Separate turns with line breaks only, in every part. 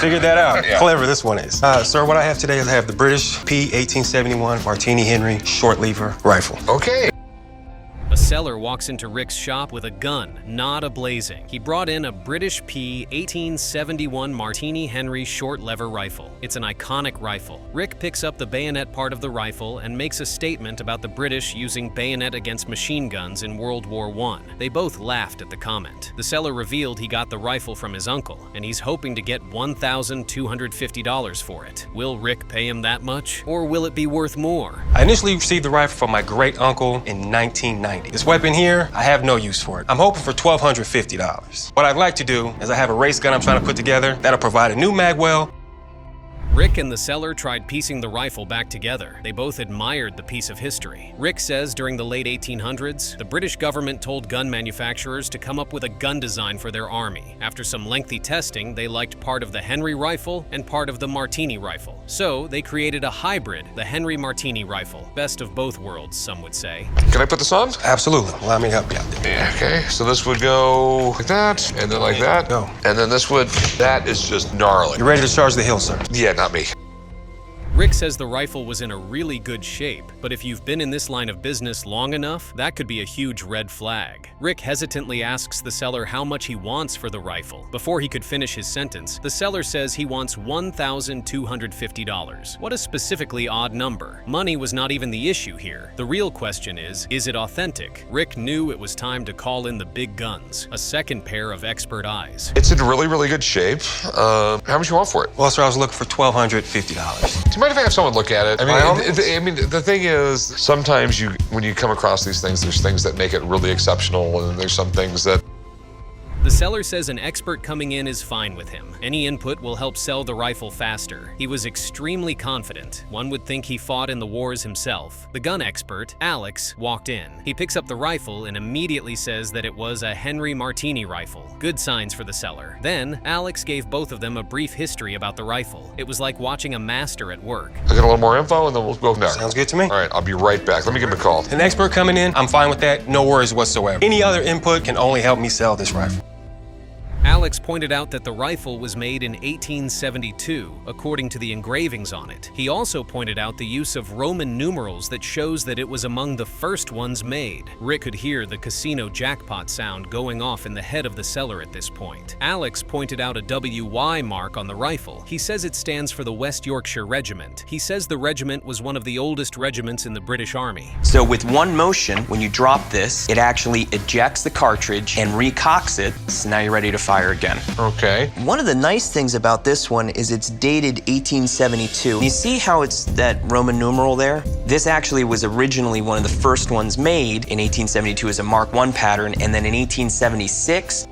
Figured that out.
Yeah.
Clever this one is. Sir, what I have today is I have the British P 1871 Martini Henry short lever rifle.
Okay.
A seller walks into Rick's shop with a gun, not a blazing. He brought in a British P 1871 Martini Henry short lever rifle. It's an iconic rifle. Rick picks up the bayonet part of the rifle and makes a statement about the British using bayonet against machine guns in World War I. They both laughed at the comment. The seller revealed he got the rifle from his uncle, and he's hoping to get $1,250 for it. Will Rick pay him that much, or will it be worth more?
I initially received the rifle from my great uncle in 1990. This weapon here, I have no use for it. I'm hoping for $1,250. What I'd like to do is I have a race gun I'm trying to put together that'll provide a new magwell.
Rick and the seller tried piecing the rifle back together. They both admired the piece of history. Rick says during the late 1800s, the British government told gun manufacturers to come up with a gun design for their army. After some lengthy testing, they liked part of the Henry rifle and part of the Martini rifle. So they created a hybrid, the Henry-Martini rifle. Best of both worlds, some would say.
Can I put this on?
Absolutely. Allow me to help you out there.
Yeah, okay. So this would go like that, and then like that.
Go.
And then this would, that is just gnarly.
You ready to charge the hill, sir?
Yeah, not me.
Rick says the rifle was in a really good shape, but if you've been in this line of business long enough, that could be a huge red flag. Rick hesitantly asks the seller how much he wants for the rifle. Before he could finish his sentence, the seller says he wants $1,250. What a specifically odd number. Money was not even the issue here. The real question is it authentic? Rick knew it was time to call in the big guns, a second pair of expert eyes.
It's in really, really good shape. How much you want for it?
Well, sir, I was looking for $1,250.
Do you mind if I have someone look at it?
By all means.
I mean, the thing is, sometimes when you come across these things, there's things that make it really exceptional, and there's some things that...
The seller says an expert coming in is fine with him. Any input will help sell the rifle faster. He was extremely confident. One would think he fought in the wars himself. The gun expert, Alex, walked in. He picks up the rifle and immediately says that it was a Henry-Martini rifle. Good signs for the seller. Then, Alex gave both of them a brief history about the rifle. It was like watching a master at work.
I get a little more info, and then we'll go from there.
Sounds good to me.
All right, I'll be right back. Let me give him a call.
An expert coming in, I'm fine with that. No worries whatsoever. Any other input can only help me sell this rifle.
Alex pointed out that the rifle was made in 1872, according to the engravings on it. He also pointed out the use of Roman numerals that shows that it was among the first ones made. Rick could hear the casino jackpot sound going off in the head of the seller at this point. Alex pointed out a WY mark on the rifle. He says it stands for the West Yorkshire Regiment. He says the regiment was one of the oldest regiments in the British Army.
So with one motion, when you drop this, it actually ejects the cartridge and recocks it. So now you're ready to fire again.
Okay.
One of the nice things about this one is it's dated 1872. You see how it's that Roman numeral there? This actually was originally one of the first ones made in 1872 as a Mark I pattern, and then in 1876,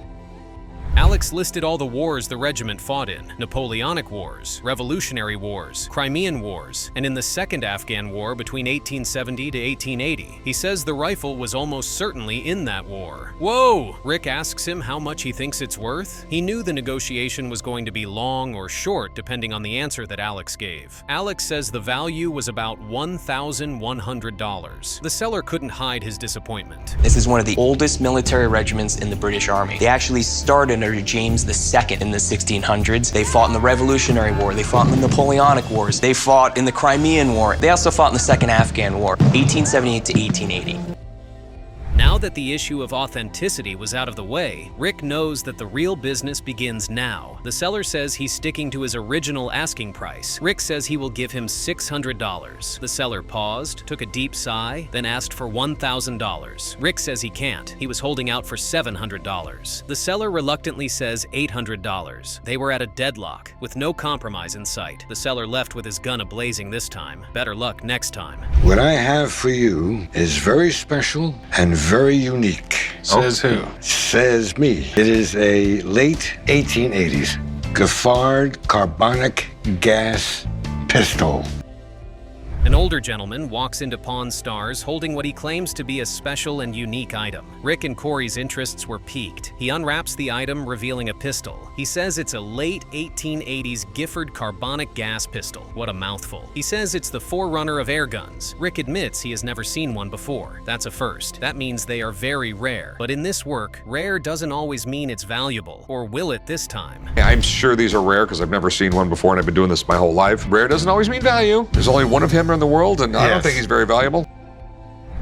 Alex listed all the wars the regiment fought in: Napoleonic Wars, Revolutionary Wars, Crimean Wars, and in the Second Afghan War between 1870 to 1880. He says the rifle was almost certainly in that war. Whoa! Rick asks him how much he thinks it's worth. He knew the negotiation was going to be long or short depending on the answer that Alex gave. Alex says the value was about $1,100. The seller couldn't hide his disappointment.
this is one of the oldest military regiments in the British Army. They actually started under James II in the 1600s. They fought in the Revolutionary War. They fought in the Napoleonic Wars. They fought in the Crimean War. They also fought in the Second Afghan War, 1878 to 1880.
Now that the issue of authenticity was out of the way, Rick knows that the real business begins now. The seller says he's sticking to his original asking price. Rick says he will give him $600. The seller paused, took a deep sigh, then asked for $1,000. Rick says he can't. He was holding out for $700. The seller reluctantly says $800. They were at a deadlock, with no compromise in sight. The seller left with his gun ablazing this time. Better luck next time.
What I have for you is very special and very unique.
Says who?
Says me. It is a late 1880s Giffard carbonic gas pistol.
An older gentleman walks into Pawn Stars holding what he claims to be a special and unique item. Rick and Corey's interests were piqued. He unwraps the item, revealing a pistol. He says it's a late 1880s Gifford carbonic gas pistol. What a mouthful. He says it's the forerunner of air guns. Rick admits he has never seen one before. That's a first. That means they are very rare. But in this work, rare doesn't always mean it's valuable. Or will it this time?
I'm sure these are rare because I've never seen one before and I've been doing this my whole life. Rare doesn't always mean value. There's only one of him in the world, and I don't think he's very valuable.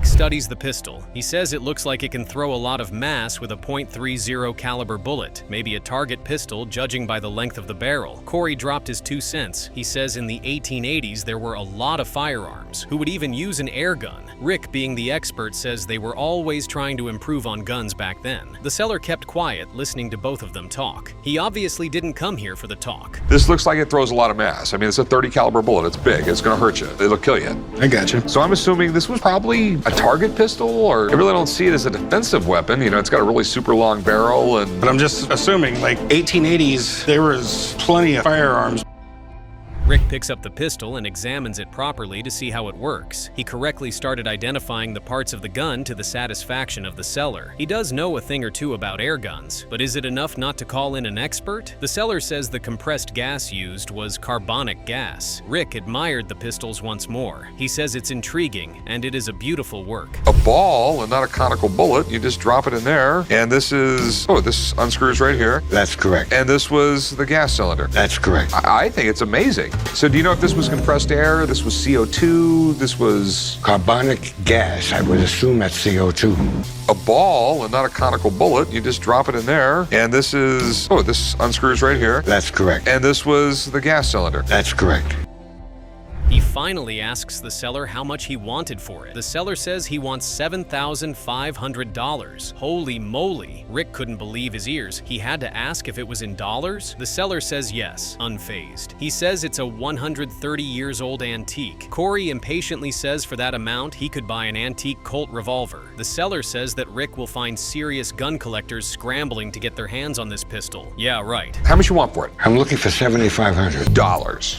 Studies the pistol. He says it looks like it can throw a lot of mass with a .30 caliber bullet, maybe a target pistol judging by the length of the barrel. Corey dropped his 2 cents. He says in the 1880s there were a lot of firearms who would even use an air gun. Rick, being the expert, says they were always trying to improve on guns back then. The seller kept quiet, listening to both of them talk. He obviously didn't come here for the talk.
This looks like it throws a lot of mass. I mean, it's a 30 caliber bullet. It's big. It's gonna hurt you. It'll kill you.
I gotcha.
So I'm assuming this was probably a target pistol, or I really don't see it as a defensive weapon. You know, it's got a really super long barrel and...
But I'm just assuming, like, 1880s, there was plenty of firearms.
Rick picks up the pistol and examines it properly to see how it works. He correctly started identifying the parts of the gun to the satisfaction of the seller. He does know a thing or two about air guns, but is it enough not to call in an expert? The seller says the compressed gas used was carbonic gas. Rick admired the pistols once more. He says it's intriguing, and it is a beautiful work.
A ball and not a conical bullet. You just drop it in there, and this is... Oh, this unscrews right here.
That's correct.
And this was the gas cylinder.
That's correct.
I think it's amazing. So do you know if this was compressed air, this was CO2, this was...
Carbonic gas, I would assume that's CO2.
A ball and not a conical bullet. You just drop it in there, and this is... Oh, this unscrews right here.
That's correct.
And this was the gas cylinder.
That's correct.
He finally asks the seller how much he wanted for it. The seller says he wants $7,500. Holy moly! Rick couldn't believe his ears. He had to ask if it was in dollars? The seller says yes, unfazed. He says it's a 130-years-old antique. Corey impatiently says for that amount, he could buy an antique Colt revolver. The seller says that Rick will find serious gun collectors scrambling to get their hands on this pistol. Yeah, right.
How much you want for it?
I'm looking for $7,500.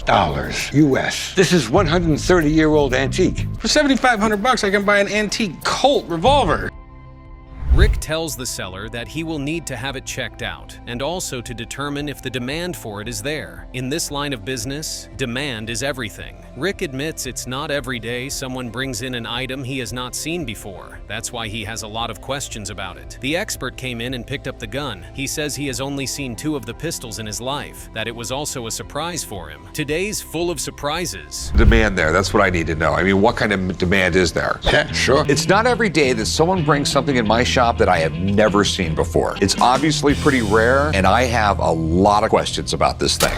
Dollars.
U.S. This is 130-year-old antique.
For $7,500, I can buy an antique Colt revolver.
Rick tells the seller that he will need to have it checked out, and also to determine if the demand for it is there. In this line of business, demand is everything. Rick admits it's not every day someone brings in an item he has not seen before. That's why he has a lot of questions about it. The expert came in and picked up the gun. He says he has only seen 2 of the pistols in his life, that it was also a surprise for him. Today's full of surprises.
Demand there, that's what I need to know. I mean, what kind of demand is there?
Yeah, sure.
It's not every day that someone brings something in my shop that I have never seen before. It's obviously pretty rare, and I have a lot of questions about this thing.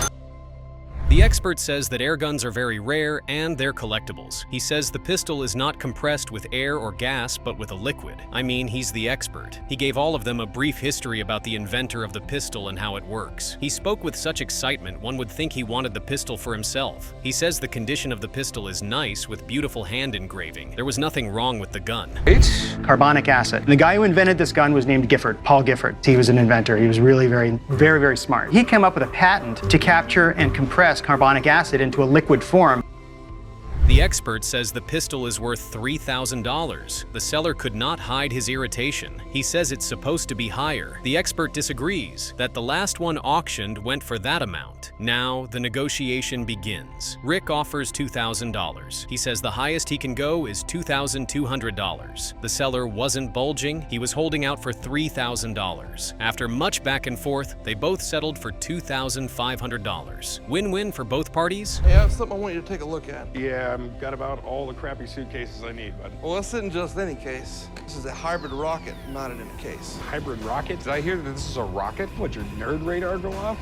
The expert says that air guns are very rare and they're collectibles. He says the pistol is not compressed with air or gas, but with a liquid. I mean, he's the expert. He gave all of them a brief history about the inventor of the pistol and how it works. He spoke with such excitement, one would think he wanted the pistol for himself. He says the condition of the pistol is nice, with beautiful hand engraving. There was nothing wrong with the gun.
It's
Carbonic acid. And the guy who invented this gun was named Gifford, Paul Gifford. He was an inventor. He was really very smart. He came up with a patent to capture and compress carbonic acid into a liquid form.
The expert says the pistol is worth $3,000. The seller could not hide his irritation. He says it's supposed to be higher. The expert disagrees, that the last one auctioned went for that amount. Now, the negotiation begins. Rick offers $2,000. He says the highest he can go is $2,200. The seller wasn't bulging. He was holding out for $3,000. After much back and forth, they both settled for $2,500. Win-win for both parties?
Hey, I have something I want you to take a look at.
Yeah, I've got about all the crappy suitcases I need, bud.
Well, this isn't just any case. This is a hybrid rocket mounted in a case.
Hybrid rocket?
Did I hear that this is a rocket?
What, your nerd radar go off?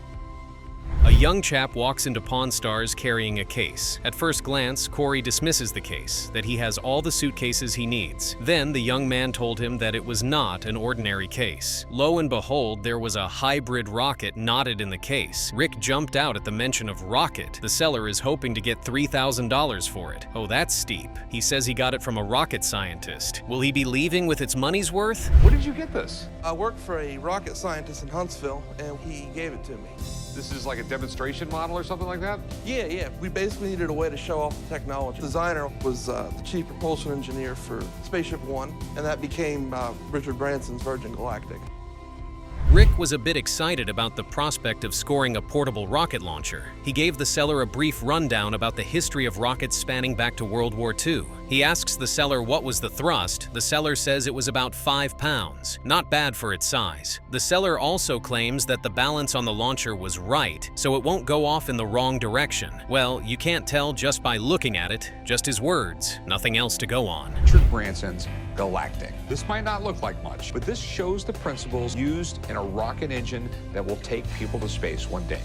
A young chap walks into Pawn Stars carrying a case. At first glance, Corey dismisses the case, that he has all the suitcases he needs. Then the young man told him that it was not an ordinary case. Lo and behold, there was a hybrid rocket knotted in the case. Rick jumped out at the mention of rocket. The seller is hoping to get $3,000 for it. Oh, that's steep. He says he got it from a rocket scientist. Will he be leaving with its money's worth?
Where did you get this?
I work for a rocket scientist in Huntsville, and he gave it to me.
This is like a demonstration model or something like that?
Yeah. We basically needed a way to show off the technology. The designer was the chief propulsion engineer for Spaceship One, and that became Richard Branson's Virgin Galactic.
Rick was a bit excited about the prospect of scoring a portable rocket launcher. He gave the seller a brief rundown about the history of rockets spanning back to World War II. He asks the seller what was the thrust. The seller says it was about 5 pounds. Not bad for its size. The seller also claims that the balance on the launcher was right, so it won't go off in the wrong direction. Well, you can't tell just by looking at it, just his words, nothing else to go on.
Richard Branson's Galactic. This might not look like much, but this shows the principles used in a rocket engine that will take people to space one day.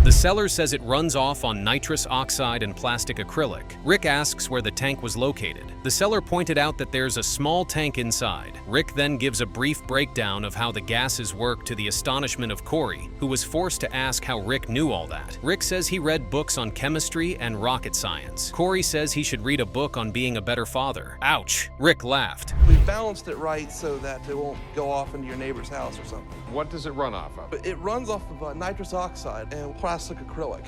The seller says it runs off on nitrous oxide and plastic acrylic. Rick asks where the tank was located. The seller pointed out that there's a small tank inside. Rick then gives a brief breakdown of how the gases work to the astonishment of Corey, who was forced to ask how Rick knew all that. Rick says he read books on chemistry and rocket science. Corey says he should read a book on being a better father. Ouch! Rick laughed.
We balanced it right so that it won't go off into your neighbor's house or something.
What does it run off of?
But it runs off of nitrous oxide and plastic acrylic.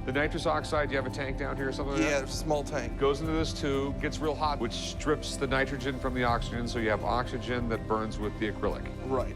The nitrous oxide, you have a tank down here or something like that?
Yeah, a small tank.
Goes into this tube, gets real hot, which strips the nitrogen from the oxygen, so you have oxygen that burns with the acrylic.
Right.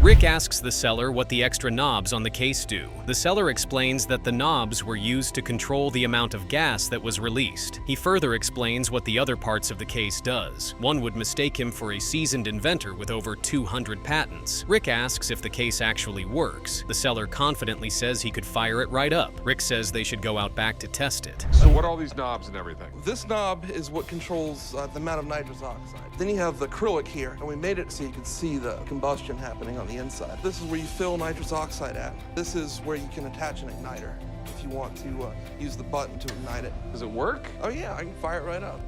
Rick asks the seller what the extra knobs on the case do. The seller explains that the knobs were used to control the amount of gas that was released. He further explains what the other parts of the case does. One would mistake him for a seasoned inventor with over 200 patents. Rick asks if the case actually works. The seller confidently says he could fire it right up. Rick says they should go out back to test it.
So what are all these knobs and everything?
This knob is what controls the amount of nitrous oxide. Then you have the acrylic here, and we made it so you could see the combustion happening on the inside. This is where you fill nitrous oxide at. This is where you can attach an igniter if you want to use the button to ignite it.
Does it work?
Oh yeah, I can fire it right up.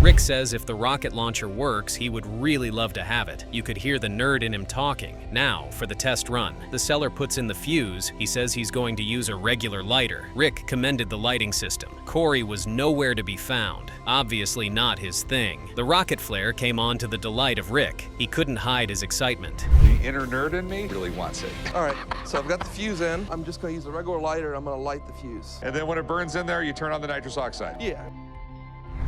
Rick says if the rocket launcher works, he would really love to have it. You could hear the nerd in him talking. Now, for the test run. The seller puts in the fuse. He says he's going to use a regular lighter. Rick commended the lighting system. Corey was nowhere to be found. Obviously not his thing. The rocket flare came on to the delight of Rick. He couldn't hide his excitement.
The inner nerd in me really wants it.
All right, so I've got the fuse in. I'm just gonna use a regular lighter. I'm gonna light the fuse.
And then when it burns in there, you turn on the nitrous oxide.
Yeah.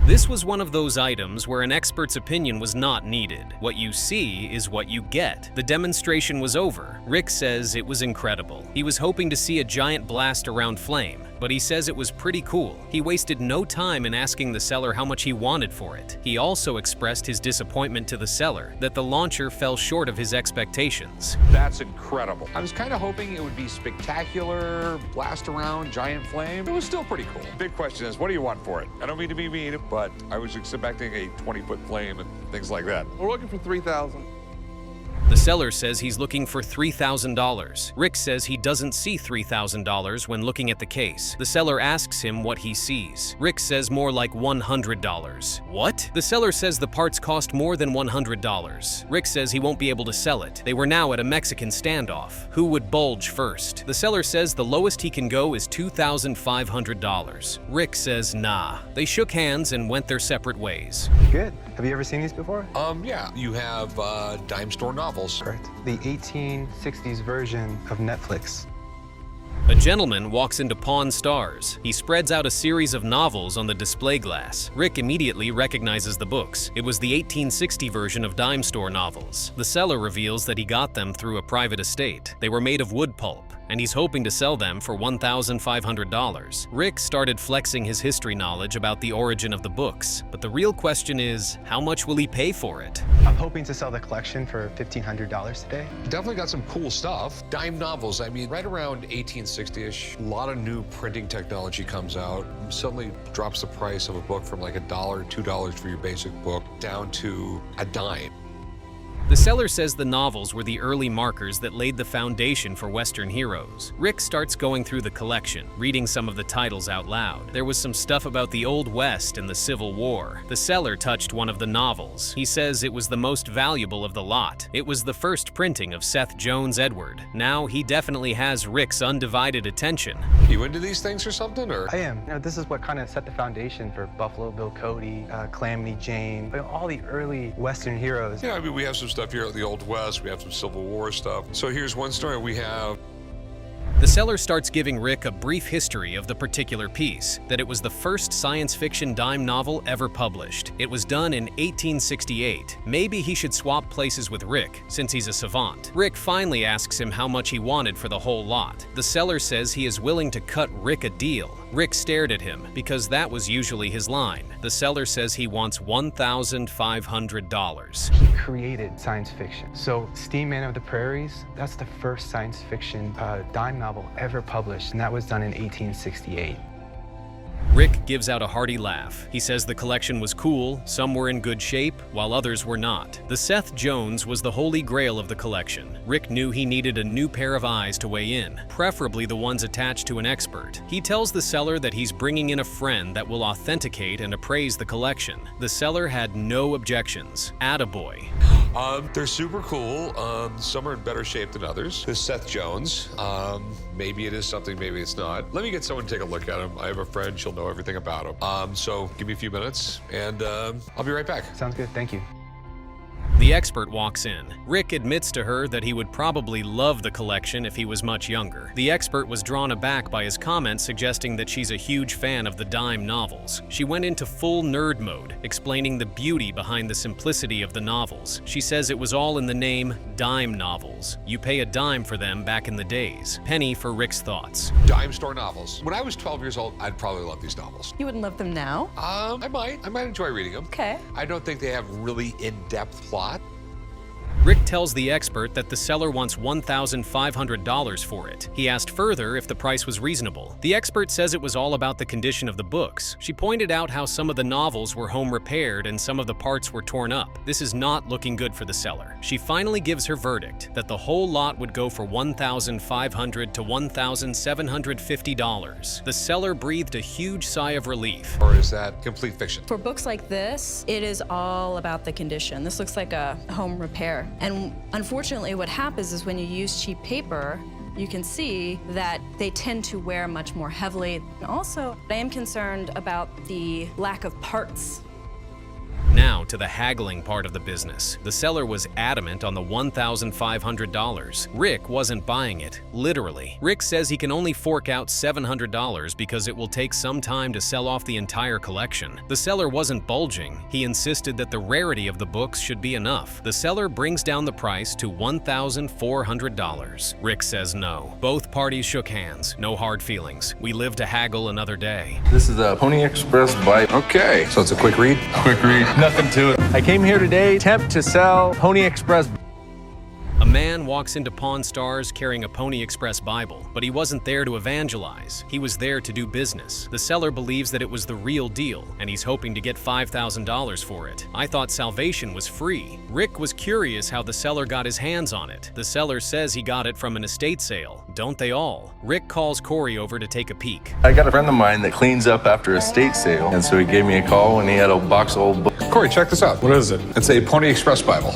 This was one of those items where an expert's opinion was not needed. What you see is what you get. The demonstration was over. Rick says it was incredible. He was hoping to see a giant blast around flame, but he says it was pretty cool. He wasted no time in asking the seller how much he wanted for it. He also expressed his disappointment to the seller that the launcher fell short of his expectations.
That's incredible. I was kind of hoping it would be spectacular, blast around, giant flame. It was still pretty cool. Big question is, what do you want for it? I don't mean to be mean, but I was expecting a 20-foot flame and things like that.
We're looking for $3,000.
The seller says he's looking for $3,000. Rick says he doesn't see $3,000 when looking at the case. The seller asks him what he sees. Rick says more like $100. What? The seller says the parts cost more than $100. Rick says he won't be able to sell it. They were now at a Mexican standoff. Who would bulge first? The seller says the lowest he can go is $2,500. Rick says nah. They shook hands and went their separate ways.
Good. Have you ever seen these before?
Yeah. You have dime store novels.
Correct. The 1860s version of Netflix.
A gentleman walks into Pawn Stars. He spreads out a series of novels on the display glass. Rick immediately recognizes the books. It was the 1860 version of dime store novels. The seller reveals that he got them through a private estate. They were made of wood pulp, and he's hoping to sell them for $1,500. Rick started flexing his history knowledge about the origin of the books, but the real question is, how much will he pay for it?
I'm hoping to sell the collection for $1,500 today.
Definitely got some cool stuff. Dime novels, I mean, right around 1860-ish, a lot of new printing technology comes out. Suddenly drops the price of a book from like $1, $2 for your basic book down to a dime.
The seller says the novels were the early markers that laid the foundation for Western heroes. Rick starts going through the collection, reading some of the titles out loud. There was some stuff about the Old West and the Civil War. The seller touched one of the novels. He says it was the most valuable of the lot. It was the first printing of Seth Jones Edward. Now he definitely has Rick's undivided attention.
You into these things or something, or?
I am. You know, this is what kind of set the foundation for Buffalo Bill Cody, Calamity Jane, all the early Western heroes.
Yeah, I mean, we have some stuff here at the Old West. We have some Civil War stuff. So here's one story. We have
The seller starts giving Rick a brief history of the particular piece, that it was the first science fiction dime novel ever published. It was done in 1868. Maybe he should swap places with Rick, since he's a savant. Rick finally asks him how much he wanted for the whole lot. The seller says he is willing to cut Rick a deal. Rick stared at him, because that was usually his line. The seller says he wants $1,500.
He created science fiction. So Steam Man of the Prairies, that's the first science fiction dime novel ever published, and that was done in 1868.
Rick gives out a hearty laugh. He says the collection was cool, some were in good shape, while others were not. The Seth Jones was the holy grail of the collection. Rick knew he needed a new pair of eyes to weigh in, preferably the ones attached to an expert. He tells the seller that he's bringing in a friend that will authenticate and appraise the collection. The seller had no objections. Attaboy.
They're super cool. Some are in better shape than others. There's Seth Jones. Maybe it is something, maybe it's not. Let me get someone to take a look at him. I have a friend, she'll know everything about him. So give me a few minutes, and I'll be right back.
Sounds good, thank you.
The expert walks in. Rick admits to her that he would probably love the collection if he was much younger. The expert was drawn aback by his comments suggesting that she's a huge fan of the dime novels. She went into full nerd mode, explaining the beauty behind the simplicity of the novels. She says it was all in the name dime novels. You pay a dime for them back in the days. Penny for Rick's thoughts.
Dime store novels. When I was 12 years old, I'd probably love these novels.
You wouldn't love them now?
I might enjoy reading them.
Okay.
I don't think they have really in-depth plot.
Rick tells the expert that the seller wants $1,500 for it. He asked further if the price was reasonable. The expert says it was all about the condition of the books. She pointed out how some of the novels were home repaired and some of the parts were torn up. This is not looking good for the seller. She finally gives her verdict that the whole lot would go for $1,500 to $1,750. The seller breathed a huge sigh of relief.
Or is that complete fiction?
For books like this, it is all about the condition. This looks like a home repair. And unfortunately, what happens is when you use cheap paper, you can see that they tend to wear much more heavily. And also, I am concerned about the lack of parts.
Now to the haggling part of the business. The seller was adamant on the $1,500. Rick wasn't buying it, literally. Rick says he can only fork out $700 because it will take some time to sell off the entire collection. The seller wasn't bulging. He insisted that the rarity of the books should be enough. The seller brings down the price to $1,400. Rick says no. Both parties shook hands. No hard feelings. We live to haggle another day.
This is a Pony Express bite.
Okay, so it's a quick read?
Quick read. Nothing to it. I came here today, attempt to sell Pony Express.
A man walks into Pawn Stars carrying a Pony Express Bible, but he wasn't there to evangelize. He was there to do business. The seller believes that it was the real deal, and he's hoping to get $5,000 for it. I thought salvation was free. Rick was curious how the seller got his hands on it. The seller says he got it from an estate sale. Don't they all? Rick calls Corey over to take a peek.
I got a friend of mine that cleans up after estate sale, and so he gave me a call when he had a box of old books.
Corey, check this out. What is it? It's a Pony Express Bible.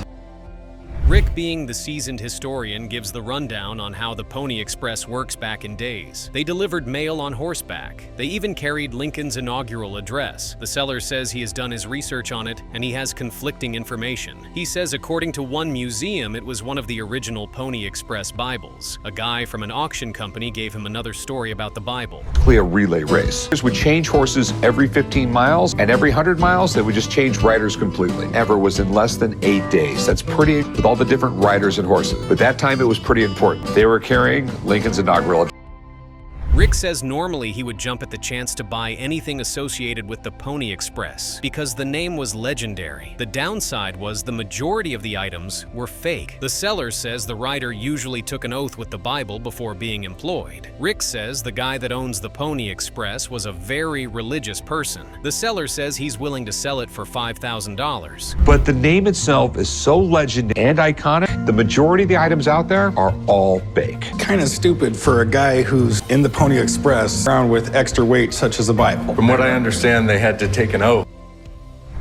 Rick, being the seasoned historian, gives the rundown on how the Pony Express works back in days. They delivered mail on horseback. They even carried Lincoln's inaugural address. The seller says he has done his research on it, and he has conflicting information. He says according to one museum, it was one of the original Pony Express Bibles. A guy from an auction company gave him another story about the Bible.
A relay race. Would change horses every 15 miles, and every 100 miles, they would just change riders completely. Ever was in less than 8 days. That's pretty, with all the different riders and horses. But that time it was pretty important. They were carrying Lincoln's inaugural.
Rick says normally he would jump at the chance to buy anything associated with the Pony Express because the name was legendary. The downside was the majority of the items were fake. The seller says the rider usually took an oath with the Bible before being employed. Rick says the guy that owns the Pony Express was a very religious person. The seller says he's willing to sell it for $5,000.
But the name itself is so legendary and iconic, the majority of the items out there are all fake.
Kind of stupid for a guy who's in the Pony Express around with extra weight such as a Bible.
From what I understand, they had to take an oath.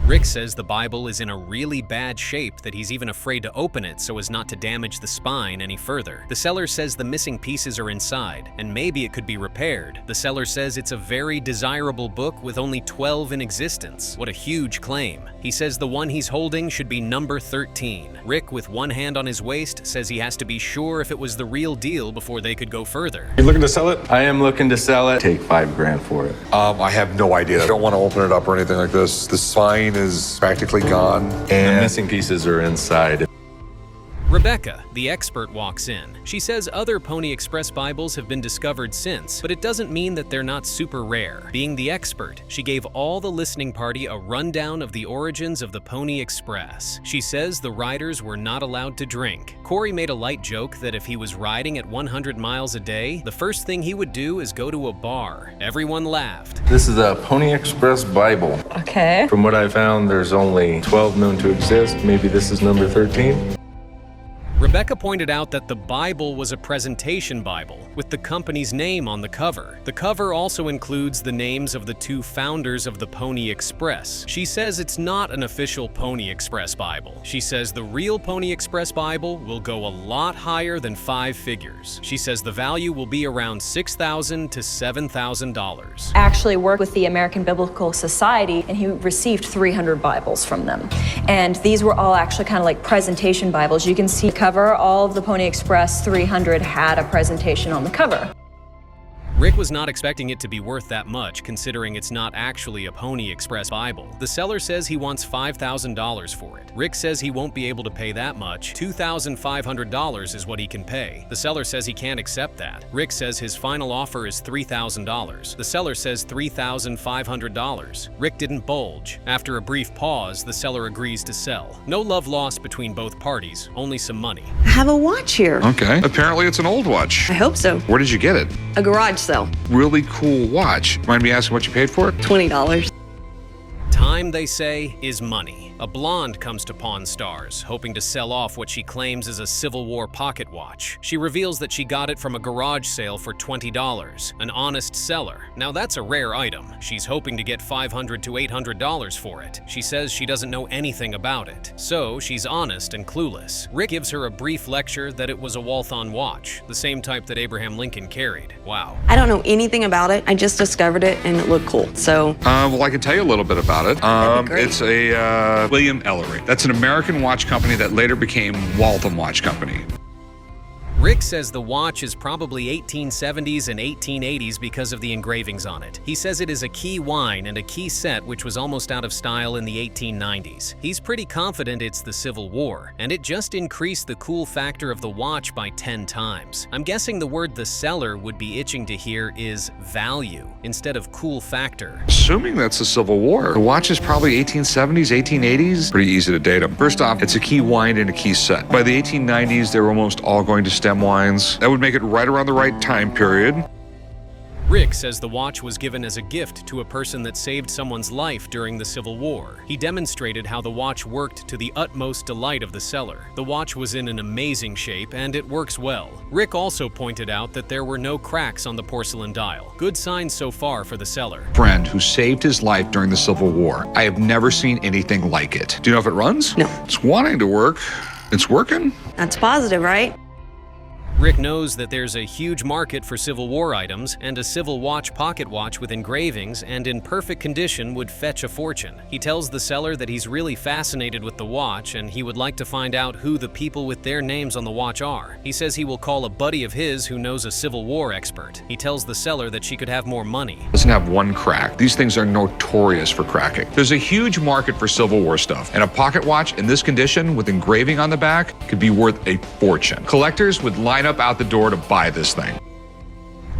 Rick says the Bible is in a really bad shape that he's even afraid to open it so as not to damage the spine any further. The seller says the missing pieces are inside, and maybe it could be repaired. The seller says it's a very desirable book with only 12 in existence. What a huge claim. He says the one he's holding should be number 13. Rick, with one hand on his waist, says he has to be sure if it was the real deal before they could go further.
You looking to sell it?
I am looking to sell it. Take $5,000 for it.
I have no idea. I don't want to open it up or anything like this. The spine is practically gone.
And the missing pieces are inside.
Rebecca, the expert, walks in. She says other Pony Express Bibles have been discovered since, but it doesn't mean that they're not super rare. Being the expert, she gave all the listening party a rundown of the origins of the Pony Express. She says the riders were not allowed to drink. Corey made a light joke that if he was riding at 100 miles a day, the first thing he would do is go to a bar. Everyone laughed.
This is a Pony Express Bible.
Okay.
From what I found, there's only 12 known to exist. Maybe this is number 13.
Rebecca pointed out that the Bible was a presentation Bible with the company's name on the cover. The cover also includes the names of the two founders of the Pony Express. She says it's not an official Pony Express Bible. She says the real Pony Express Bible will go a lot higher than 5 figures. She says the value will be around $6,000 to $7,000.
Actually worked with the American Biblical Society, and he received 300 Bibles from them. And these were all actually kind of like presentation Bibles. You can see cover, all of the Pony Express 300 had a presentation on the cover.
Rick was not expecting it to be worth that much, considering it's not actually a Pony Express Bible. The seller says he wants $5,000 for it. Rick says he won't be able to pay that much. $2,500 is what he can pay. The seller says he can't accept that. Rick says his final offer is $3,000. The seller says $3,500. Rick didn't budge. After a brief pause, the seller agrees to sell. No love lost between both parties, only some money.
I have a watch here.
Okay. Apparently it's an old watch.
I hope so.
Where did you get it?
A garage sale.
Really cool watch. Mind me asking what you paid for it?
$20.
Time, they say, is money. A blonde comes to Pawn Stars, hoping to sell off what she claims is a Civil War pocket watch. She reveals that she got it from a garage sale for $20. An honest seller. Now that's a rare item. She's hoping to get $500 to $800 for it. She says she doesn't know anything about it. So she's honest and clueless. Rick gives her a brief lecture that it was a Walthon watch, the same type that Abraham Lincoln carried. Wow.
I don't know anything about it. I just discovered it and it looked cool. So
well, I can tell you a little bit about it.
That'd be great.
It's a William Ellery. That's an American watch company that later became Waltham Watch Company.
Rick says the watch is probably 1870s and 1880s because of the engravings on it. He says it is a key wine and a key set which was almost out of style in the 1890s. He's pretty confident it's the Civil War, and it just increased the cool factor of the watch by 10 times. I'm guessing the word the seller would be itching to hear is value instead of cool factor.
Assuming that's the Civil War, the watch is probably 1870s, 1880s. Pretty easy to date them. First off, it's a key wine and a key set. By the 1890s, they were almost all going to stem wines. That would make it right around the right time period.
Rick says the watch was given as a gift to a person that saved someone's life during the Civil War. He demonstrated how the watch worked to the utmost delight of the seller. The watch was in an amazing shape and it works well. Rick also pointed out that there were no cracks on the porcelain dial. Good signs so far for the seller.
Friend who saved his life during the Civil War. I have never seen anything like it. Do you know if it runs?
No.
It's wanting to work. It's working.
that's positive, right?
Rick knows that there's a huge market for Civil War items, and a Civil Watch pocket watch with engravings and in perfect condition would fetch a fortune. He tells the seller that he's really fascinated with the watch and he would like to find out who the people with their names on the watch are. He says he will call a buddy of his who knows a Civil War expert. He tells the seller that she could have more money.
It doesn't have one crack. These things are notorious for cracking. There's a huge market for Civil War stuff, and a pocket watch in this condition with engraving on the back could be worth a fortune. Collectors would line up out the door to buy this thing.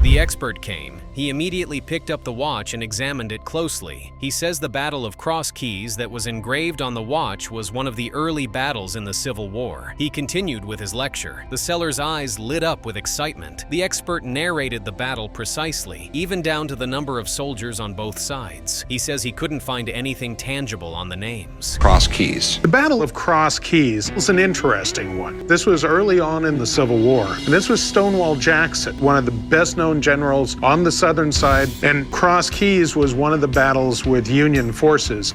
The expert came. He immediately picked up the watch and examined it closely. He says the Battle of Cross Keys that was engraved on the watch was one of the early battles in the Civil War. He continued with his lecture. The seller's eyes lit up with excitement. The expert narrated the battle precisely, even down to the number of soldiers on both sides. He says he couldn't find anything tangible on the names.
Cross Keys.
The Battle of Cross Keys was an interesting one. This was early on in the Civil War, and this was Stonewall Jackson, one of the best-known generals on the southern side, and Cross Keys was one of the battles with Union forces.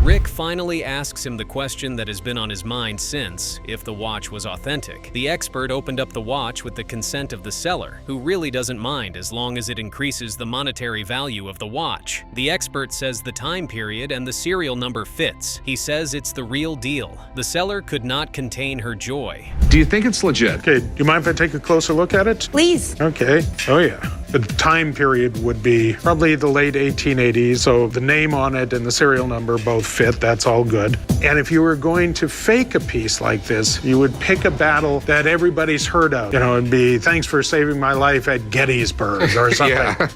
Rick finally asks him the question that has been on his mind since, if the watch was authentic. The expert opened up the watch with the consent of the seller, who really doesn't mind as long as it increases the monetary value of the watch. The expert says the time period and the serial number fits. He says it's the real deal. The seller could not contain her joy.
Do you think it's legit?
Okay, do you mind if I take a closer look at it?
Please.
Okay. Oh, yeah. The time period would be probably the late 1880s, so the name on it and the serial number both fit. That's all good. And if you were going to fake a piece like this, you would pick a battle that everybody's heard of. You know, it'd be, thanks for saving my life at Gettysburg or something.
Yeah.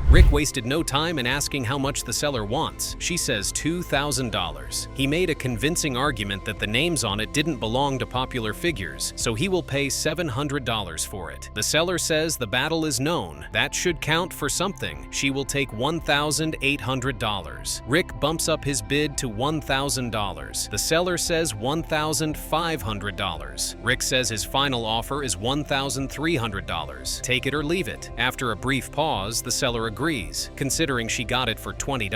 Rick wasted no time in asking how much the seller wants. She says $2,000. He made a convincing argument that the names on it didn't belong to popular figures, so he will pay $700 for it. The seller says the battle is known. That should count for something. She will take $1,800. Rick bumps up his bid to $1,000. The seller says $1,500. Rick says his final offer is $1,300. Take it or leave it. After a brief pause, the seller agrees, considering she got it for $20.